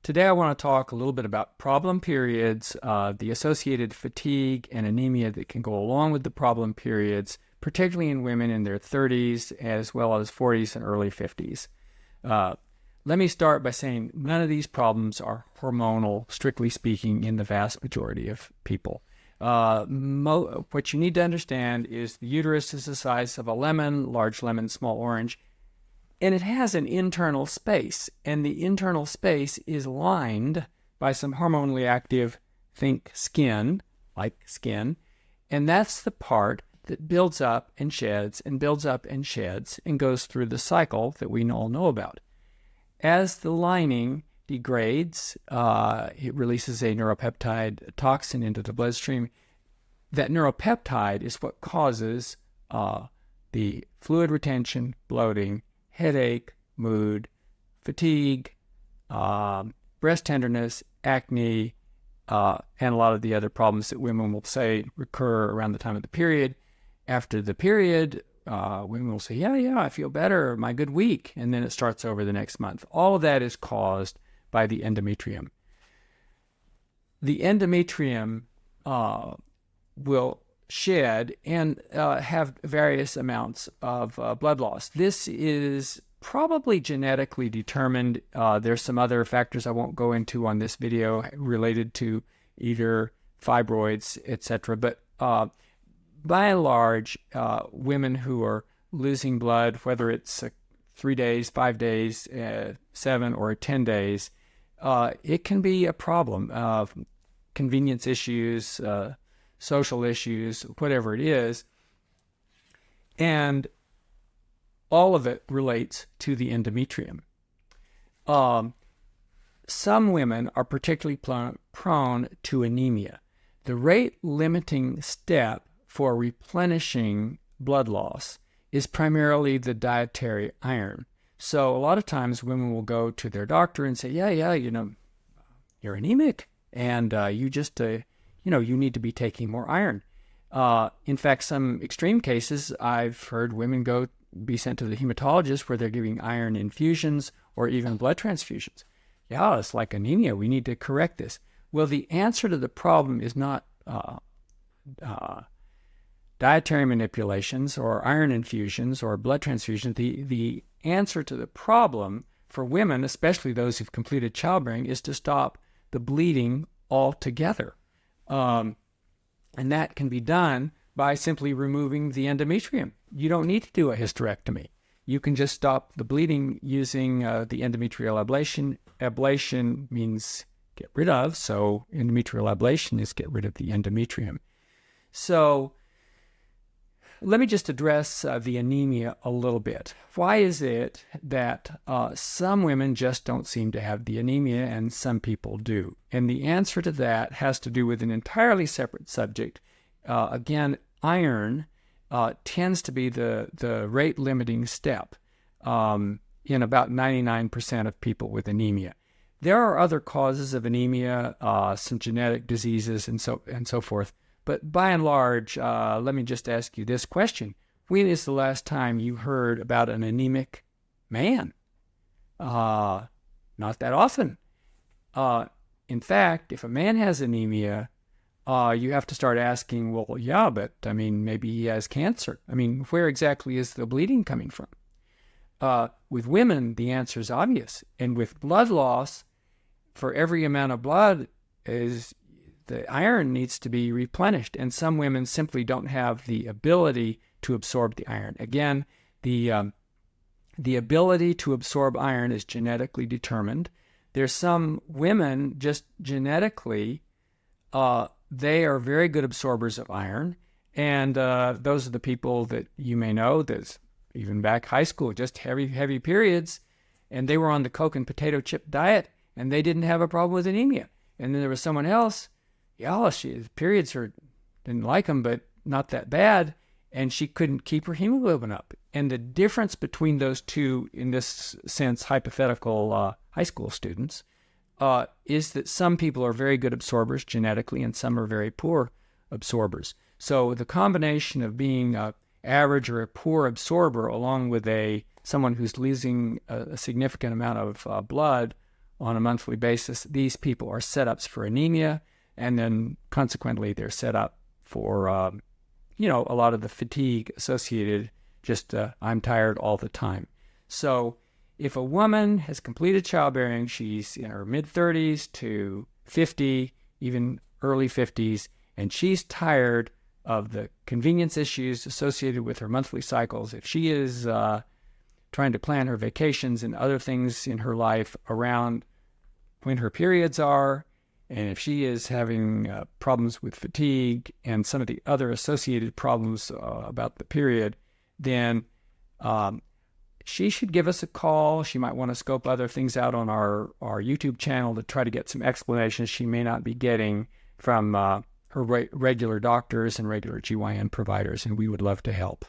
Today I want to talk a little bit about problem periods, the associated fatigue and anemia that can go along with the problem periods, particularly in women in their 30s as well as 40s and early 50s. Let me start by saying none of these problems are hormonal, strictly speaking, in the vast majority of people. What you need to understand is the uterus is the size of a lemon, large lemon, small orange, and it has an internal space, and the internal space is lined by some hormonally active, think skin, like skin, and that's the part that builds up and sheds and builds up and sheds and goes through the cycle that we all know about. As the lining degrades, it releases a neuropeptide toxin into the bloodstream. That neuropeptide is what causes the fluid retention, bloating, headache, mood, fatigue, breast tenderness, acne, and a lot of the other problems that women will say recur around the time of the period. After the period, women will say, yeah, I feel better, my good week, and then it starts over the next month. All of that is caused by the endometrium. The endometrium will shed and have various amounts of blood loss. This is probably genetically determined. There's some other factors I won't go into on this video related to either fibroids, etc. But by and large, women who are losing blood, whether it's 3 days, 5 days, 7 or 10 days, it can be a problem. Convenience issues, social issues, whatever it is. And all of it relates to the endometrium. Some women are particularly prone to anemia. The rate-limiting step for replenishing blood loss is primarily the dietary iron. So a lot of times women will go to their doctor and say, yeah, you're anemic, and you just you need to be taking more iron. In fact, some extreme cases, I've heard women be sent to the hematologist where they're giving iron infusions or even blood transfusions. Yeah, it's like anemia. We need to correct this. Well, the answer to the problem is not dietary manipulations or iron infusions or blood transfusions. The answer to the problem for women, especially those who've completed childbearing, is to stop the bleeding altogether. And that can be done by simply removing the endometrium. You don't need to do a hysterectomy. You can just stop the bleeding using the endometrial ablation. Ablation means get rid of, so endometrial ablation is get rid of the endometrium. So let me just address the anemia a little bit. Why is it that some women just don't seem to have the anemia and some people do? And the answer to that has to do with an entirely separate subject. Again, iron tends to be the rate-limiting step in about 99% of people with anemia. There are other causes of anemia, some genetic diseases and so forth. But by and large, let me just ask you this question. When is the last time you heard about an anemic man? Not that often. In fact, if a man has anemia, you have to start asking, well, yeah, but maybe he has cancer. Where exactly is the bleeding coming from? With women, the answer is obvious. And with blood loss, for every amount of blood the iron needs to be replenished, and some women simply don't have the ability to absorb the iron. Again, the ability to absorb iron is genetically determined. There's some women just genetically, they are very good absorbers of iron, and those are the people that you may know. There's even back high school, just heavy periods, and they were on the Coke and potato chip diet, and they didn't have a problem with anemia. And then there was someone else. Yeah, periods didn't like them, but not that bad, and she couldn't keep her hemoglobin up. And the difference between those two, in this sense, hypothetical high school students, is that some people are very good absorbers genetically, and some are very poor absorbers. So the combination of being an average or a poor absorber, along with someone who's losing a significant amount of blood on a monthly basis, these people are setups for anemia, and then consequently they're set up for, a lot of the fatigue associated, I'm tired all the time. So if a woman has completed childbearing, she's in her mid-30s to 50, even early 50s, and she's tired of the convenience issues associated with her monthly cycles, if she is trying to plan her vacations and other things in her life around when her periods are, and if she is having problems with fatigue and some of the other associated problems about the period, then she should give us a call. She might want to scope other things out on our YouTube channel to try to get some explanations she may not be getting from her regular doctors and regular GYN providers, and we would love to help.